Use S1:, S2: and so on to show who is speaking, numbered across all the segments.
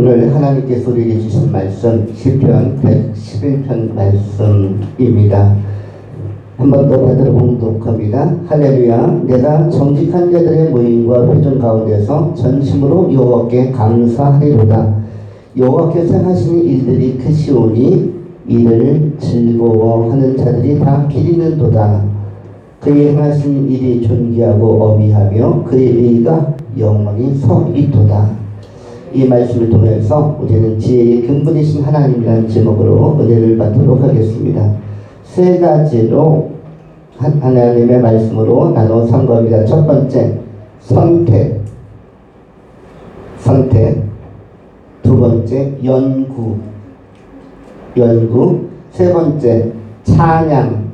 S1: 오늘 하나님께서 우리에게 주신 말씀 시편 111편 말씀입니다. 한 번 더 받들어 봉독합니다. 할렐루야. 내가 정직한 자들의 모임과 회중 가운데서 전심으로 여호와께 감사하리로다. 여호와께서 하시는 일들이 크시오니 이를 즐거워하는 자들이 다 기리는도다. 그의 행하신 일이 존귀하고 어미하며 그의 의가 영원히 서 있도다. 이 말씀을 통해서 우리는 지혜의 근본이신 하나님이라는 제목으로 은혜를 받도록 하겠습니다. 세 가지로 하나님의 말씀으로 나눠 선거합니다. 첫 번째, 선택. 두 번째, 연구. 세 번째, 찬양.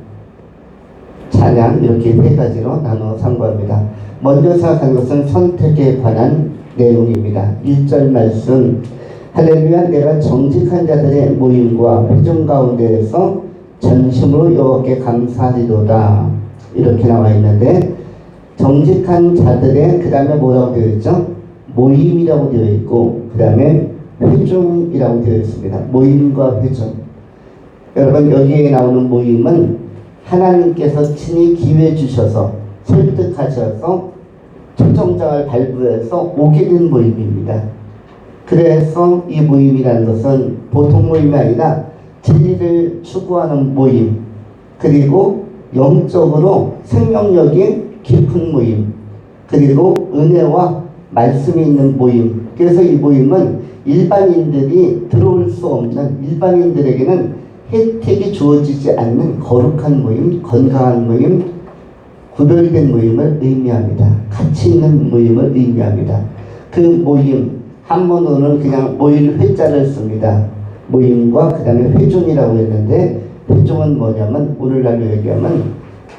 S1: 이렇게 세 가지로 나눠 선거합니다. 먼저 생각하는 것은 선택에 관한 내용입니다. 1절 말씀, 할렐루야. 내가 정직한 자들의 모임과 회중 가운데에서 전심으로 여호와께 감사하리로다. 이렇게 나와 있는데, 정직한 자들의 그 다음에 뭐라고 되어 있죠? 모임이라고 되어 있고 그 다음에 회중이라고 되어 있습니다. 모임과 회중. 여러분, 여기에 나오는 모임은 하나님께서 친히 기회 주셔서 설득하셔서 초청장을 발부해서 오게 된 모임입니다. 그래서 이 모임이라는 것은 보통 모임이 아니라 진리를 추구하는 모임, 그리고 영적으로 생명력이 깊은 모임, 그리고 은혜와 말씀이 있는 모임. 그래서 이 모임은 일반인들이 들어올 수 없는, 일반인들에게는 혜택이 주어지지 않는 거룩한 모임, 건강한 모임, 구별된 모임을 의미합니다. 가치 있는 모임을 의미합니다. 그 모임, 한문으로는 그냥 모일 회자를 씁니다. 모임과 그 다음에 회중이라고 했는데, 회중은 뭐냐면 오늘날로 얘기하면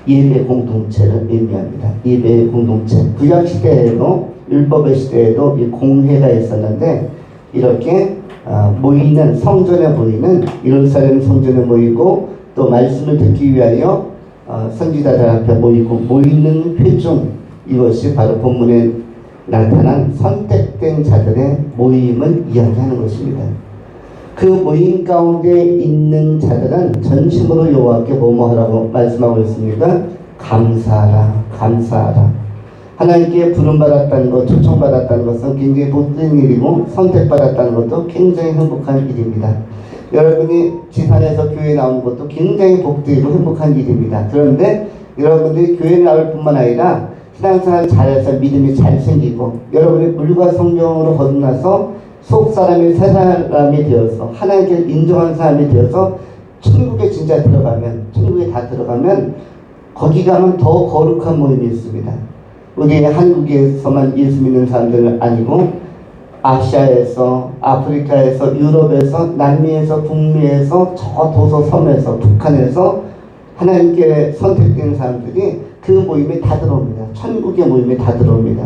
S1: 예배 공동체를 의미합니다. 예배 공동체. 구약시대에도 율법의 시대에도 이 공회가 있었는데, 이렇게 모이는, 성전에 모이는, 예루살렘 성전에 모이고 또 말씀을 듣기 위하여 선지자들 앞에 모이고 모이는 회중, 이것이 바로 본문에 나타난 선택된 자들의 모임을 이야기하는 것입니다. 그 모임 가운데 있는 자들은 전심으로 여호와께 뭐뭐하라고 말씀하고 있습니까? 감사하라. 하나님께 부름받았다는 것, 초청받았다는 것은 굉장히 복된 일이고, 선택받았다는 것도 굉장히 행복한 일입니다. 여러분이 지산에서 교회에 나오는 것도 굉장히 복되고 행복한 일입니다. 그런데 여러분들이 교회에 나올 뿐만 아니라 신앙생활 잘해서 믿음이 잘 생기고, 여러분이 물과 성령으로 거듭나서 속 사람이 새 사람이 되어서 하나님께 인정한 사람이 되어서 천국에 진짜 들어가면, 천국에 다 들어가면 거기 가면 더 거룩한 모임이 있습니다. 우리 한국에서만 예수 믿는 사람들은 아니고, 아시아에서, 아프리카에서, 유럽에서, 남미에서, 북미에서, 저 도서 섬에서, 북한에서 하나님께 선택된 사람들이 그 모임에 다 들어옵니다. 천국의 모임에 다 들어옵니다.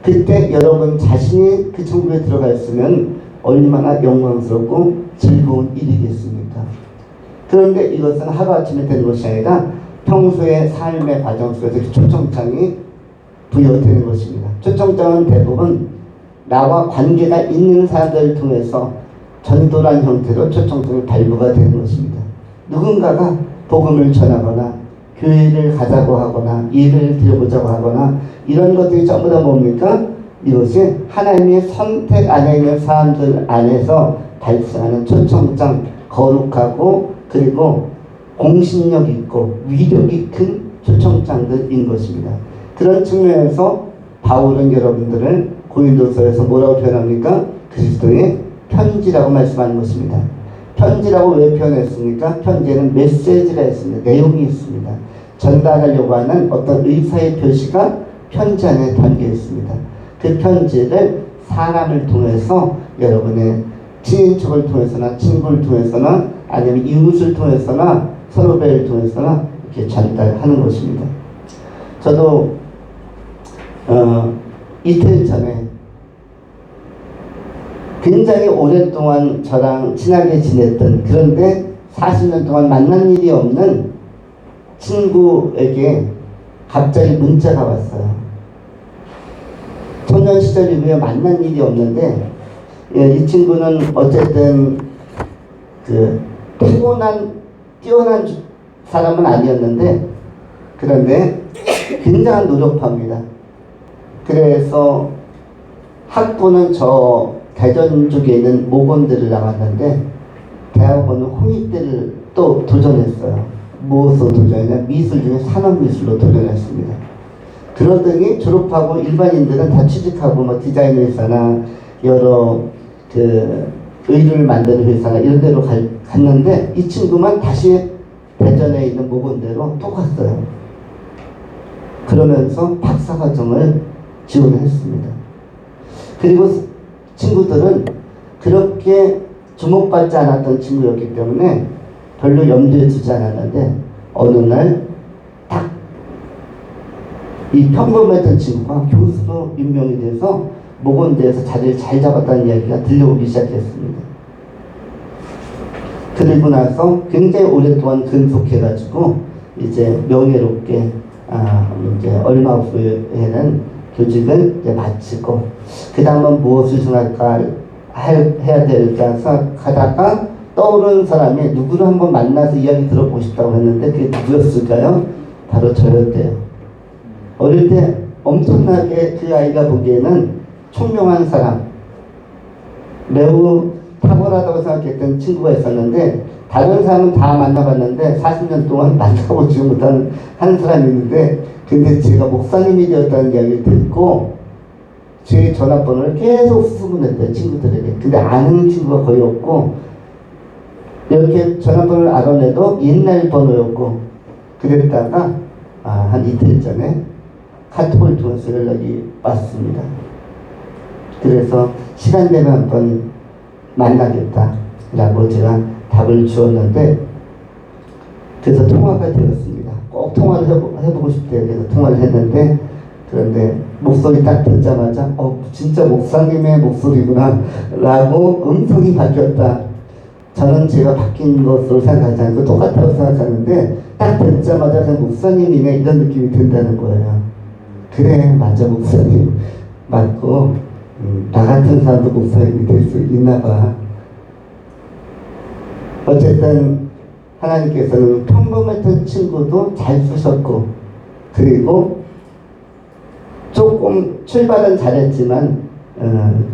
S1: 그때 여러분 자신이 그 천국에 들어가 있으면 얼마나 영광스럽고 즐거운 일이겠습니까? 그런데 이것은 하루아침에 되는 것이 아니라 평소의 삶의 과정 속에서 초청장이 부여되는 것입니다. 초청장은 대부분 나와 관계가 있는 사람들을 통해서 전도란 형태로 초청장이 발부가 되는 것입니다. 누군가가 복음을 전하거나 교회를 가자고 하거나 예배를 드려보자고 하거나 이런 것들이 전부 다 뭡니까? 이것이 하나님의 선택 안에 있는 사람들 안에서 발생하는 초청장, 거룩하고 그리고 공신력 있고 위력이 큰 초청장들인 것입니다. 그런 측면에서 바울은 여러분들을 고린도서에서 뭐라고 표현합니까? 그리스도의 편지라고 말씀하는 것입니다. 편지라고 왜 표현했습니까? 편지에는 메시지가 있습니다. 내용이 있습니다. 전달하려고 하는 어떤 의사의 표시가 편지 안에 담겨 있습니다. 그 편지를 사람을 통해서, 여러분의 친인척을 통해서나 친구를 통해서나 아니면 이웃을 통해서나 선후배를 통해서나 이렇게 전달하는 것입니다. 저도 이틀 전에 굉장히 오랫동안 저랑 친하게 지냈던, 그런데 40년 동안 만난 일이 없는 친구에게 갑자기 문자가 왔어요. 청년 시절 이후에 만난 일이 없는데 예, 이 친구는 어쨌든 그 뛰어난 사람은 아니었는데, 그런데 굉장한 노력파입니다. 그래서 학부는 저 대전 쪽에 있는 모건대를 나왔는데, 대학원은 홍익대를 또 도전했어요. 무엇으로 도전했냐? 미술 중에 산업미술로 도전했습니다. 그러더니 졸업하고 일반인들은 다 취직하고 뭐 디자인 회사나 여러 그 의류를 만드는 회사나 이런 데로 갔는데, 이 친구만 다시 대전에 있는 모건대로 또 갔어요. 그러면서 박사과정을 지원했습니다. 그리고 친구들은 그렇게 주목받지 않았던 친구였기 때문에 별로 염두에 두지 않았는데, 어느 날 딱 이 평범했던 친구가 교수로 임명이 돼서 모건대에서 자리를 잘 잡았다는 이야기가 들려오기 시작했습니다. 그리고 나서 굉장히 오랫동안 근속해가지고 이제 명예롭게 이제 얼마 후에는 교직을 이제 마치고, 그 다음은 무엇을 해야 될까 생각하다가 떠오르는 사람이 누구를 한번 만나서 이야기 들어보고 싶다고 했는데, 그게 누구였을까요? 바로 저였대요. 어릴 때 엄청나게 그 아이가 보기에는 총명한 사람, 매우 탁월하다고 생각했던 친구가 있었는데, 다른 사람은 다 만나봤는데 40년 동안 만나보지 못한 한 사람이 있는데, 근데 제가 목사님이 되었다는 이야기를 듣고 제 전화번호를 계속 수소문했대요, 친구들에게. 근데 아는 친구가 거의 없고, 이렇게 전화번호를 알아내도 옛날 번호였고, 그랬다가 한 이틀 전에 카톡을 통해서 연락이 왔습니다. 그래서 시간 되면 한번 만나겠다라고 제가 답을 주었는데, 그래서 통화가 되었습니다. 꼭 통화를 해보고 싶대요. 그래서 통화를 했는데, 그런데 목소리 딱 듣자마자 진짜 목사님의 목소리구나 라고 음성이 바뀌었다. 저는 제가 바뀐 것으로 생각하지 않고 똑같다고 생각하는데, 딱 듣자마자 그냥 목사님이네 이런 느낌이 든다는 거예요. 그래, 맞아, 목사님 맞고, 나 같은 사람도 목사님이 될 수 있나 봐. 어쨌든 하나님께서는 평범했던 친구도 잘 쓰셨고, 그리고 조금 출발은 잘했지만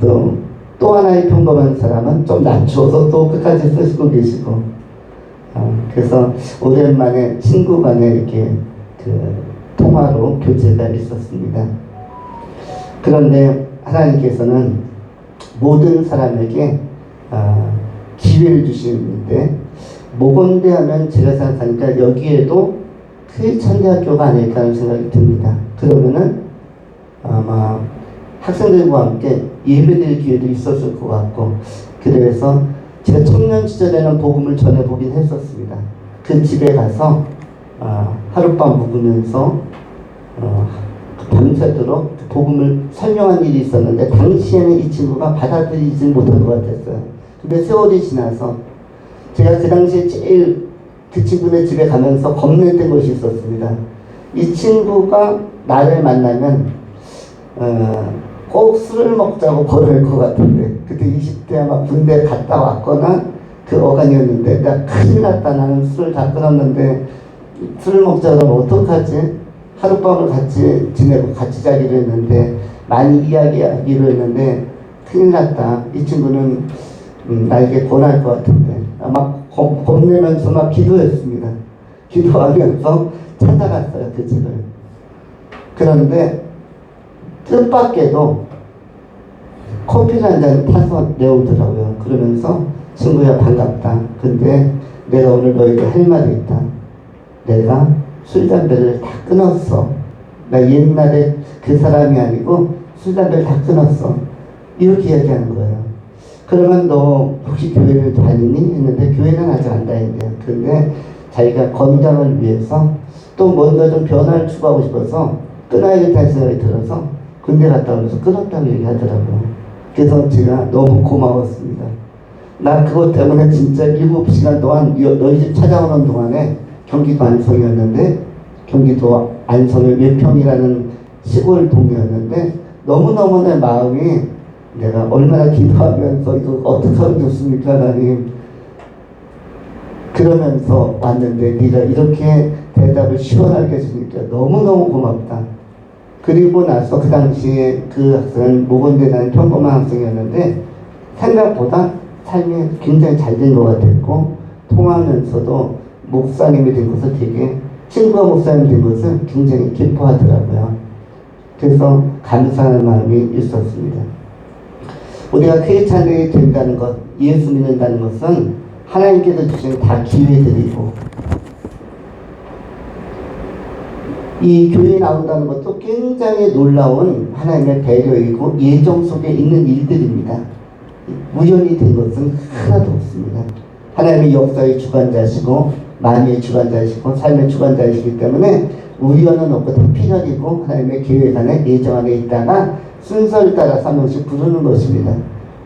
S1: 또 하나의 평범한 사람은 좀 낮춰서 또 끝까지 쓰시고 계시고, 그래서 오랜만에 친구 간에 이렇게 그 통화로 교제가 있었습니다. 그런데 하나님께서는 모든 사람에게 기회를 주시는데, 모건대 하면 제가 생각하니까 여기에도 그 천대학교가 아닐까 하는 생각이 듭니다. 그러면은 아마 학생들과 함께 예배드릴 기회도 있었을 것 같고, 그래서 제가 청년 시절에는 복음을 전해보긴 했었습니다. 그 집에 가서 하룻밤 묵으면서 밤새도록 복음을 설명한 일이 있었는데, 당시에는 이 친구가 받아들이지 못한 것 같았어요. 근데 세월이 지나서 제가 그 당시에 제일 그 친구네 집에 가면서 겁냈던 것이 있었습니다. 이 친구가 나를 만나면 꼭 술을 먹자고 벌할 것 같은데, 그때 20대 아마 군대 갔다 왔거나 그 어간이었는데, 나 큰일 났다, 나는 술을 다 끊었는데 술을 먹자 그러면 어떡하지? 하룻밤을 같이 지내고 같이 자기로 했는데, 많이 이야기하기로 했는데 큰일 났다. 이 친구는 나에게 권할 것 같은데, 막 겁내면서 막 기도했습니다. 기도하면서 찾아갔어요, 그 집을. 그런데 뜻밖에도 커피를 한 잔 타서 내오더라고요. 그러면서 친구야 반갑다. 근데 내가 오늘 너에게 할 말이 있다. 내가 술, 담배를 다 끊었어. 나 옛날에 그 사람이 아니고 술, 담배를 다 끊었어. 이렇게 얘기하는 거예요. 그러면 너 혹시 교회를 다니니? 했는데 교회는 아직 안 다닌대요. 근데 자기가 건강을 위해서 또 뭔가 좀 변화를 추구하고 싶어서 끊어야겠다는 생각이 들어서 군대 갔다 오면서 끊었다고 얘기하더라고요. 그래서 제가 너무 고마웠습니다. 나 그것 때문에 진짜 7시간 동안 너희 집 찾아오는 동안에, 경기도 안성이었는데, 경기도 안성의 외평이라는 시골 동네였는데, 너무너무 내 마음이 내가 얼마나 기도하면서 이거 어떻게 하면 좋습니까 하나님, 그러면서 왔는데 네가 이렇게 대답을 시원하게 해주니까 너무너무 고맙다. 그리고 나서 그 당시에 그 학생은 모건대나는 평범한 학생이었는데 생각보다 삶이 굉장히 잘 된 것 같았고, 통하면서도 목사님이 된 것을 되게, 친구가 목사님이 된 것을 굉장히 기뻐하더라고요. 그래서 감사하는 마음이 있었습니다. 우리가 크리스찬들이 된다는 것, 예수 믿는다는 것은 하나님께서 주신 다 기회들이고, 이 교회에 나온다는 것도 굉장히 놀라운 하나님의 배려이고 예정 속에 있는 일들입니다. 우연이 된 것은 하나도 없습니다. 하나님의 역사의 주관자시고 만유의 주관자시고 삶의 주관자이시기 때문에 우연은 없고 다 필연이고 하나님의 계획 안에 예정 안에 있다가 순서를 따라서 한 명씩 부르는 것입니다.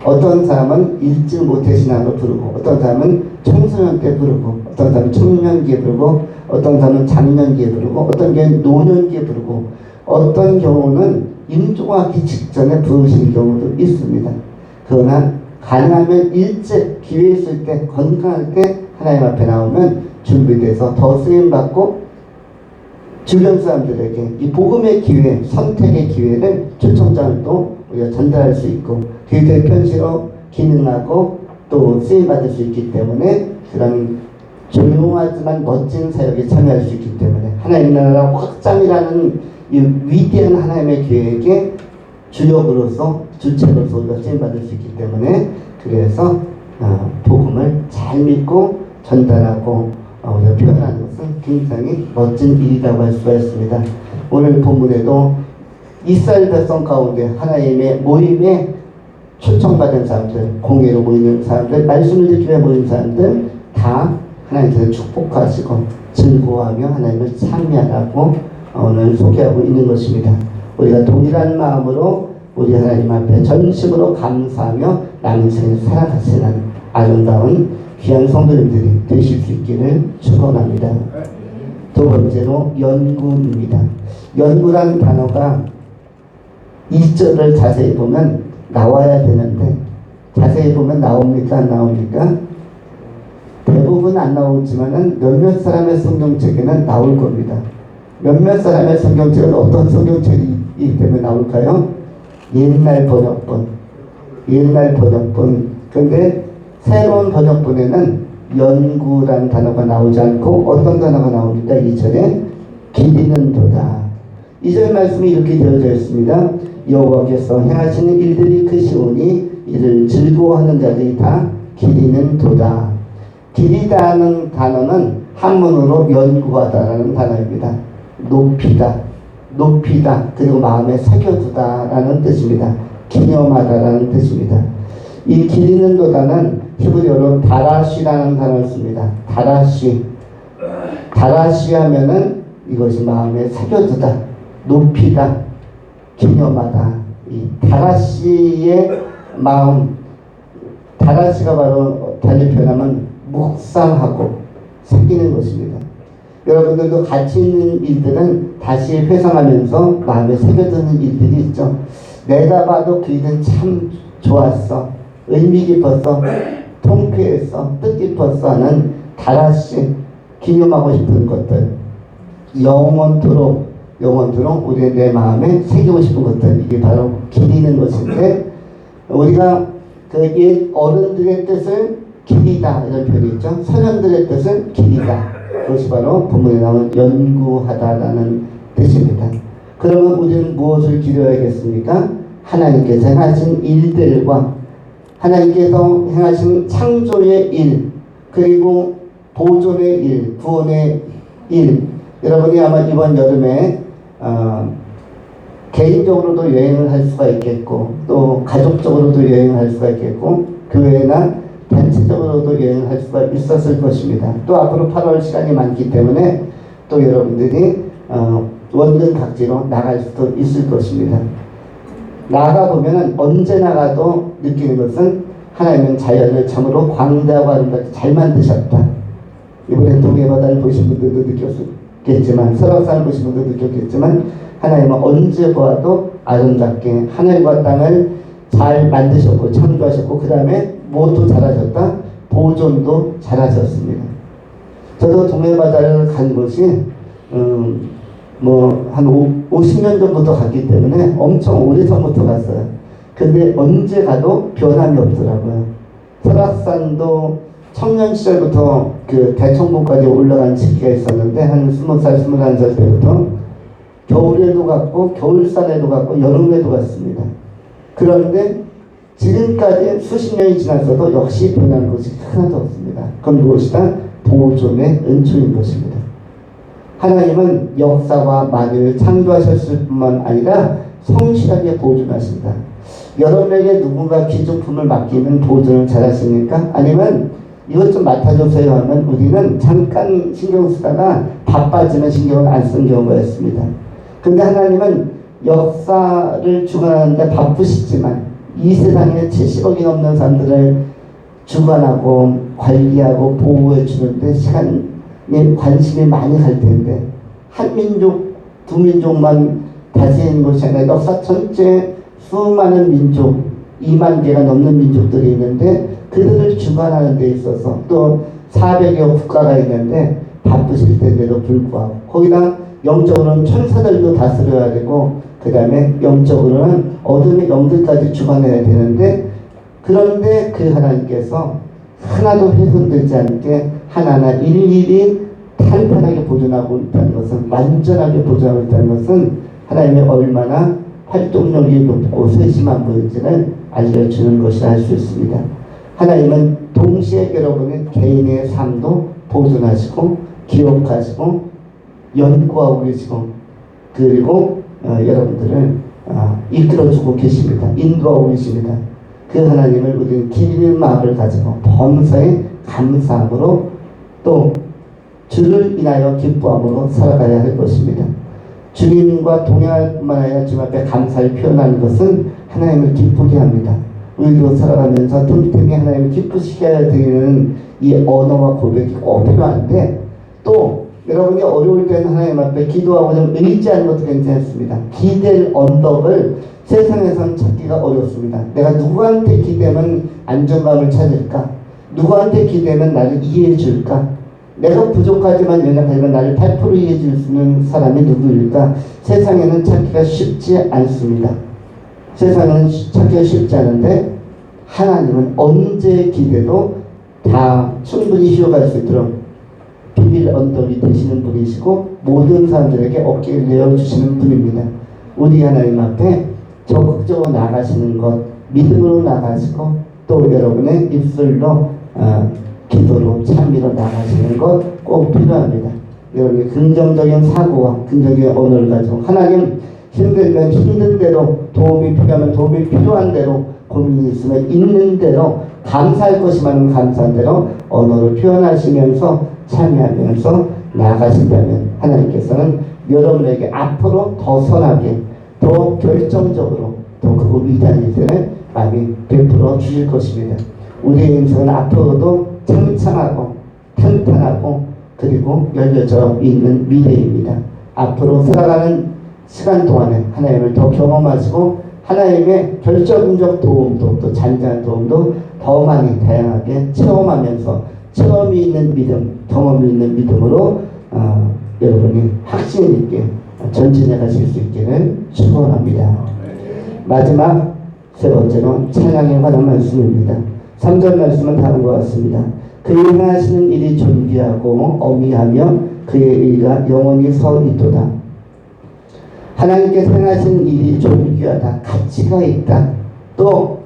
S1: 어떤 사람은 일찍 모태신앙으로 부르고, 어떤 사람은 청소년 때 부르고, 어떤 사람은 청년기에 부르고, 어떤 사람은 장년기에 부르고, 어떤 경우는 노년기에 부르고, 어떤 경우는 임종하기 직전에 부르시는 경우도 있습니다. 그러나 가능하면 일찍 기회 있을 때, 건강할 때 하나님 앞에 나오면 준비돼서 더 쓰임받고 주변 사람들에게 이 복음의 기회, 선택의 기회를 초청장을 또 우리가 전달할 수 있고, 그들의 편지로 기능하고 또 쓰임받을 수 있기 때문에 그런 조용하지만 멋진 사역에 참여할 수 있기 때문에 하나님 나라 확장이라는 이 위대한 하나님의 계획의 주역으로서, 주체로서 우리가 쓰임받을 수 있기 때문에, 그래서 복음을 잘 믿고 전달하고 우리가 표현하는 것은 굉장히 멋진 일이라고 할 수가 있습니다. 오늘 본문에도 이스라엘 백성 가운데 하나님의 모임에 초청받은 사람들, 공예로 모이는 사람들, 말씀을 듣기 위해 모이는 사람들 다 하나님께서 축복하시고 즐거워하며 하나님을 찬미하라고 오늘 소개하고 있는 것입니다. 우리가 동일한 마음으로 우리 하나님 앞에 전심으로 감사하며 남은 생을 살아가시는 아름다운 귀한 성도님들이 되실 수 있기를 축원합니다. 두 번째로 연구입니다. 연구란 단어가 2절을 자세히 보면 나와야 되는데 자세히 보면 나옵니까 안 나옵니까? 대부분 안 나오지만은 몇몇 사람의 성경책에는 나올 겁니다. 몇몇 사람의 성경책은 어떤 성경책이기 때문에 나올까요? 옛날 번역본. 근데 새로운 번역본에는 연구란 단어가 나오지 않고 어떤 단어가 나옵니까? 2절에 기리는 도다. 2절 말씀이 이렇게 되어져 있습니다. 여호와께서 행하시는 일들이 크시오니 이를 즐거워하는 자들이 다 기리는 도다. 기리다는 단어는 한문으로 연구하다라는 단어입니다. 높이다 그리고 마음에 새겨두다라는 뜻입니다. 기념하다라는 뜻입니다. 이 기리는 도다는 히브리어로 다라시라는 단어를 씁니다. 다라시 하면은 이것이 마음에 새겨두다, 높이다, 기념하다. 이 다라시의 마음, 다라시가 바로 달리 표현하면 묵상하고 새기는 것입니다. 여러분들도 가치 있는 일들은 다시 회상하면서 마음에 새겨드는 일들이 있죠. 내가 봐도 그 일은 참 좋았어, 의미 깊었어, 통쾌했어, 뜻깊었어 하는 다라시 기념하고 싶은 것들, 영원토록 우리의 내 마음에 새기고 싶은 것들, 이게 바로 기리는 것인데, 우리가 그 옛 어른들의 뜻을 기리다 이런 표현이 있죠. 선현들의 뜻을 기리다, 그것이 바로 본문에 나오는 연구하다라는 뜻입니다. 그러면 우리는 무엇을 기려야겠습니까? 하나님께서 행하신 일들과 하나님께서 행하신 창조의 일, 그리고 보존의 일, 구원의 일. 여러분이 아마 이번 여름에 개인적으로도 여행을 할 수가 있겠고, 또 가족적으로도 여행을 할 수가 있겠고, 교회나 단체적으로도 여행을 할 수가 있었을 것입니다. 또 앞으로 8월 시간이 많기 때문에 또 여러분들이 원근 각지로 나갈 수도 있을 것입니다. 나가보면 언제 나가도 느끼는 것은 하나님은 자연을 참으로 광대하고 아름답게 잘 만드셨다. 이번에 동해바다를 보신 분들도 느꼈겠지만, 설악산을 보신 분들도 느꼈겠지만, 하나님은 언제 보아도 아름답게 하늘과 땅을 잘 만드셨고 창조하셨고 그 다음에 무엇도 잘하셨다? 보존도 잘하셨습니다. 저도 동해바다를 간 곳이 뭐 한 50년 전부터 갔기 때문에 엄청 오래전부터 갔어요. 근데 언제 가도 변함이 없더라고요. 설악산도 청년 시절부터 그 대청봉까지 올라간 시기가 있었는데 한 20살, 21살 때부터 겨울에도 갔고 겨울산에도 갔고 여름에도 갔습니다. 그런데 지금까지 수십 년이 지났어도 역시 변한 것이 하나도 없습니다. 그건 무엇이다? 보존의 은총인 것입니다. 하나님은 역사와 만유를 창조하셨을 뿐만 아니라 성실하게 보존하신다. 여러분에게 누군가 귀중품을 맡기면 보존을 잘하십니까? 아니면 이것 좀 맡아주세요 하면 우리는 잠깐 신경 쓰다가 바빠지면 신경을 안 쓰는 경우가 있습니다. 근데 하나님은 역사를 주관하는데 바쁘시지만 이 세상에 70억이 넘는 사람들을 주관하고 관리하고 보호해 주는데 시간이 관심이 많이 갈 텐데 한 민족, 두 민족만 다스리는 것이 아니라 역사 전체 수많은 민족, 2만 개가 넘는 민족들이 있는데 그들을 주관하는 데 있어서 또 400여 국가가 있는데 바쁘실 텐데도 불구하고 거기다 영적으로는 천사들도 다스려야 되고 그 다음에 영적으로는 어둠의 영들까지 주관해야 되는데 그런데 그 하나님께서 하나도 훼손되지 않게 하나하나 일일이 탄탄하게 보존하고 있다는 것은 완전하게 보존하고 있다는 것은 하나님의 얼마나 활동력이 높고 세심한 분인지를 알려주는 것이라 할 수 있습니다. 하나님은 동시에 여러분의 개인의 삶도 보존하시고 기억하시고 연구하고 계시고 그리고 여러분들을 이끌어주고 계십니다. 인도하고 계십니다. 그 하나님을 우리는 기리는 마음을 가지고 범사에 감사함으로 또 주를 인하여 기뻐함으로 살아가야 할 것입니다. 주님과 동행할 뿐만 아니라 주님 앞에 감사를 표현하는 것은 하나님을 기쁘게 합니다. 우리도 살아가면서 틈틈이 하나님을 기쁘시게 해야 되는 이 언어와 고백이 꼭 필요한데 또 여러분이 어려울 때는 하나님 앞에 기도하고 좀 의지하는 것도 괜찮습니다. 기댈 언덕을 세상에선 찾기가 어렵습니다. 내가 누구한테 기대면 안정감을 찾을까? 누구한테 기대면 나를 이해해 줄까? 내가 부족하지만 연약하지만 나를 8% 이해해 줄 수 있는 사람이 누구일까? 세상에는 찾기가 쉽지 않습니다. 세상에는 찾기가 쉽지 않은데 하나님은 언제 기대도 다 충분히 쉬어갈 수 있도록 비빌 언덕이 되시는 분이시고 모든 사람들에게 어깨를 내어주시는 분입니다. 우리 하나님 앞에 적극적으로 나가시는 것, 믿음으로 나가시고 또 여러분의 입술로 기도로 찬미로 나가시는 것 꼭 필요합니다. 여러분의 긍정적인 사고와 긍정적인 언어를 가지고 하나님 힘들면 힘든 대로 도움이 필요하면 도움이 필요한 대로 고민이 있으면 있는 대로 감사할 것이 많으면 감사한 대로 언어를 표현하시면서 참여하면서 나아가신다면 하나님께서는 여러분에게 앞으로 더 선하게 더 결정적으로 더 크고 위대한 일들을 많이 베풀어 주실 것입니다. 우리의 인생은 앞으로도 창창하고 탄탄하고 그리고 열려져 있는 미래입니다. 앞으로 살아가는 시간 동안에 하나님을 더 경험하시고 하나님의 결정적 도움도 또 잔잔한 도움도 더 많이 다양하게 체험하면서 체험이 있는 믿음, 경험이 있는 믿음으로 여러분이 확신 있게 전진해 가실 수 있기를 축원합니다. 마지막 세 번째로 찬양에 관한 말씀입니다. 3절 말씀은 다음과 같습니다. 그의 행하시는 일이 존귀하고 어미하며 그의 의가 영원히 서 있도다. 하나님께서 행하신 일이 존귀하다. 가치가 있다. 또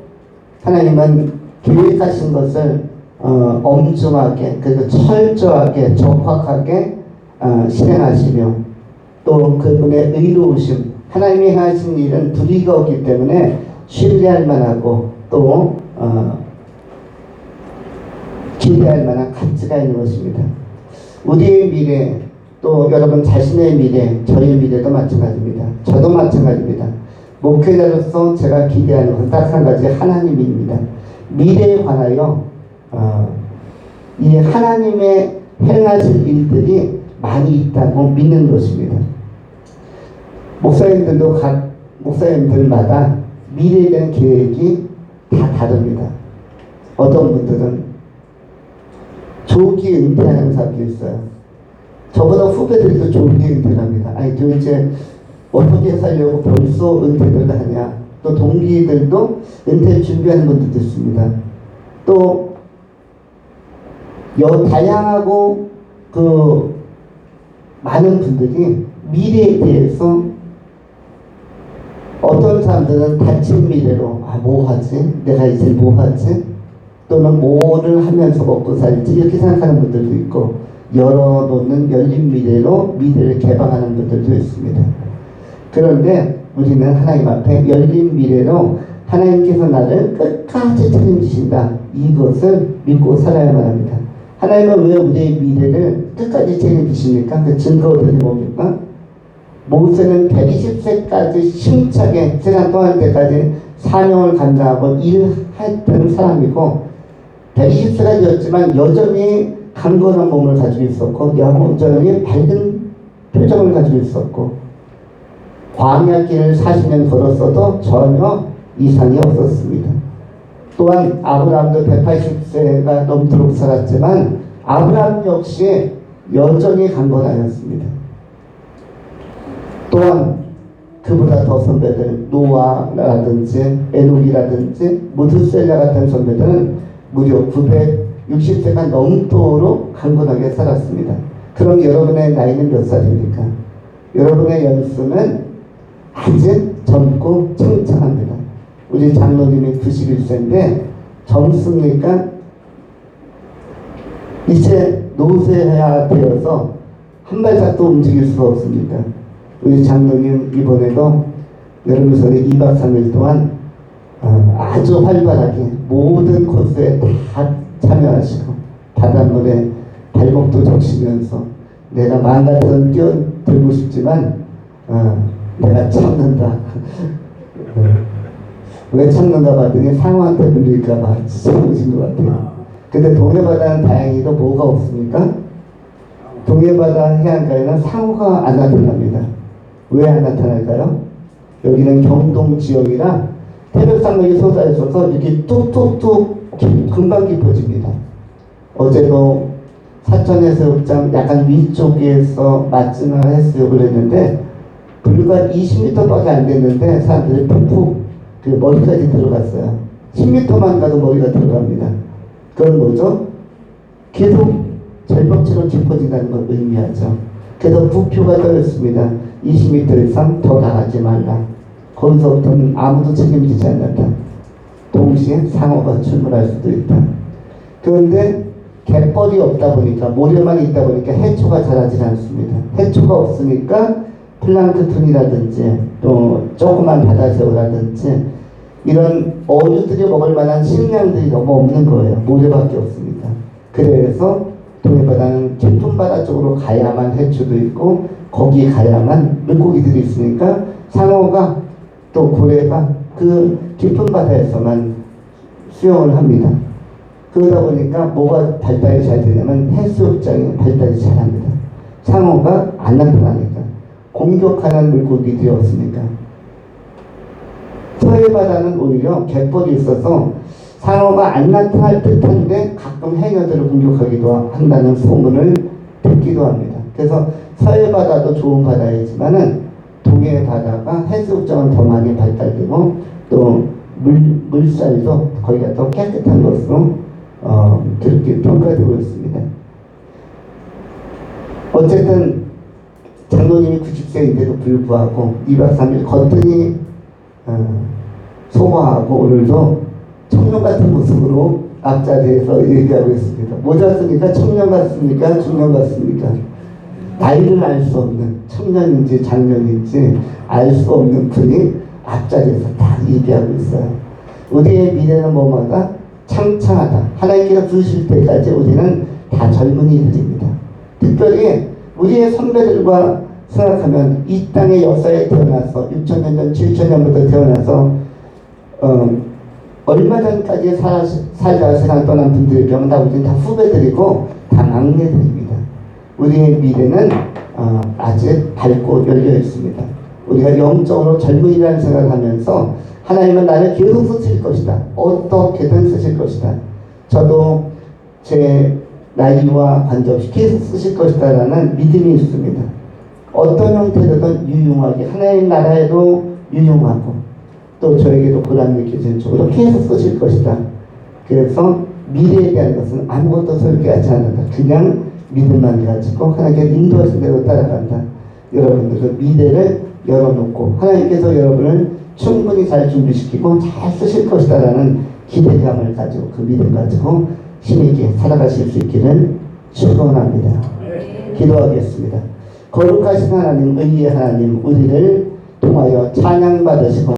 S1: 하나님은 계획하신 것을 엄중하게 그리고 철저하게 정확하게 실행하시며 또 그분의 의로우심 하나님이 하신 일은 불의가 없기 때문에 신뢰할 만하고 또 기대할 만한 가치가 있는 것입니다. 우리의 미래 또 여러분 자신의 미래 저의 미래도 마찬가지입니다. 저도 마찬가지입니다. 목회자로서 제가 기대하는 것은 딱 한 가지 하나님입니다. 미래에 관하여 이 하나님의 행하실 일들이 많이 있다고 믿는 것입니다. 목사님들도 각 목사님들마다 미래에 대한 계획이 다 다릅니다. 어떤 분들은 조기 은퇴하는 사람도 있어요. 저보다 후배들이 더 조기 은퇴를 합니다. 아니 도대체 어떻게 살려고 벌써 은퇴를 하냐. 또 동기들도 은퇴 준비하는 분들도 있습니다. 또 다양하고 그 많은 분들이 미래에 대해서 어떤 사람들은 닫힌 미래로 뭐 하지? 내가 이제 뭐 하지? 또는 뭐를 하면서 먹고 살지? 이렇게 생각하는 분들도 있고 열어놓는 열린 미래로 미래를 개방하는 분들도 있습니다. 그런데 우리는 하나님 앞에 열린 미래로 하나님께서 나를 끝까지 책임지신다. 이것을 믿고 살아야만 합니다. 하나님은 왜 우리의 미래를 끝까지 책임지십니까? 그 증거들이 뭡니까? 모세는 120세까지 힘차게 세상 떠날 때까지 사명을 감당하고 일했던 사람이고 120세가 되었지만 여전히 강건한 몸을 가지고 있었고 여전히 밝은 표정을 가지고 있었고 광야 길을 40년 걸었어도 전혀 이상이 없었습니다. 또한 아브라함도 180세가 넘도록 살았지만 아브라함 역시 여전히 강건하였습니다. 또한 그보다 더 선배들 노아라든지 에녹이라든지 무드셀라 같은 선배들은 무려 960세가 넘도록 강건하게 살았습니다. 그럼 여러분의 나이는 몇 살입니까? 여러분의 연수는 아직 젊고 창창합니다. 우리 장로님이 91세인데 젊습니까? 이제 노쇠해야 되어서 한 발짝도 움직일 수가 없습니다. 우리 장로님 이번에도 여름설에 2박 3일 동안 아주 활발하게 모든 코스에 다 참여하시고 바닷물에 발목도 적시면서 내가 망가져서 뛰어들고 싶지만 내가 참는다. 왜 참는가 봤더니 상어한테 물릴까봐 참으신 것 같아요. 근데 동해바다는 다행히도 뭐가 없습니까? 동해바다 해안가에는 상어가 안 나타납니다. 왜 안 나타날까요? 여기는 경동 지역이라 태백산맥이 쏟아져서 이렇게 뚝뚝뚝 금방 깊어집니다. 어제도 사천해수욕장 약간 위쪽에서 맛진을 해수욕을 했는데 불과 20m밖에 안 됐는데 사람들이 푹푹 그 머리까지 들어갔어요. 10m만 가도 머리가 들어갑니다. 그건 뭐죠? 계속 절벽처럼 깊어진다는 걸 의미하죠. 그래서 부표가 떠있습니다. 20m 이상 더 나가지 말라. 거기서부터는 아무도 책임지지 않는다. 동시에 상어가 출몰할 수도 있다. 그런데 갯벌이 없다 보니까 모래만 있다 보니까 해초가 자라지 않습니다. 해초가 없으니까 플랑크톤이라든지 또 조그만 바다새우라든지 이런 어류들이 먹을 만한 식량들이 너무 없는 거예요. 모래밖에 없으니까. 그래서 동해바다는 깊은 바다 쪽으로 가야만 해초도 있고 거기 가야만 물고기들이 있으니까 상어가 또 고래가 그 깊은 바다에서만 수영을 합니다. 그러다 보니까 뭐가 발달이 잘 되냐면 해수욕장이 발달이 잘합니다. 상어가 안 나타나니까 공격하는 물고기들이 없으니까. 서해바다는 오히려 갯벌이 있어서 상어가 안 나타날 듯한데 가끔 해녀들을 공격하기도 한다는 소문을 듣기도 합니다. 그래서 서해바다도 좋은 바다이지만은 동해바다가 해수욕장은 더 많이 발달되고 또 물살도 거기가 더 깨끗한 것으로 그렇게 평가되고 있습니다. 어쨌든 장로님이 90세인데도 불구하고 2박 3일 거뜬히 소화하고 오늘도 청년 같은 모습으로 앞자리에서 얘기하고 있습니다. 뭐 같습니까? 청년 같습니까? 중년 같습니까? 나이를 알 수 없는 청년인지 장년인지 알 수 없는 분이 앞자리에서 다 얘기하고 있어요. 우리의 미래는 뭐마다 창창하다. 하나님께서 부르실 때까지 우리는 다 젊은이들입니다. 특별히 우리의 선배들과 생각하면 이 땅의 역사에 태어나서 6천년 전, 7천년부터 태어나서 얼마 전까지 살다가 세상 떠난 분들이 보면 다 우리는 다 후배들이고 다 막내들입니다. 우리의 미래는 아직 밝고 열려 있습니다. 우리가 영적으로 젊은이라는 생각을 하면서 하나님은 나를 계속 쓰실 것이다. 어떻게든 쓰실 것이다. 저도 제 나이와 관계없이 계속 쓰실 것이다 라는 믿음이 있습니다. 어떤 형태로든 유용하게 하나님 나라에도 유용하고 또 저에게도 보람 느껴지는 쪽으로 계속 쓰실 것이다. 그래서 미래에 대한 것은 아무것도 설계하지 않는다. 그냥 믿음만 가지고 하나님께 인도하신 대로 따라간다. 여러분들 그 미래를 열어놓고 하나님께서 여러분을 충분히 잘 준비시키고 잘 쓰실 것이다 라는 기대감을 가지고 그 믿음 가지고 힘있게 살아가실 수 있기를 축원합니다. 기도하겠습니다. 거룩하신 하나님, 의의 하나님, 우리를 통하여 찬양받으시고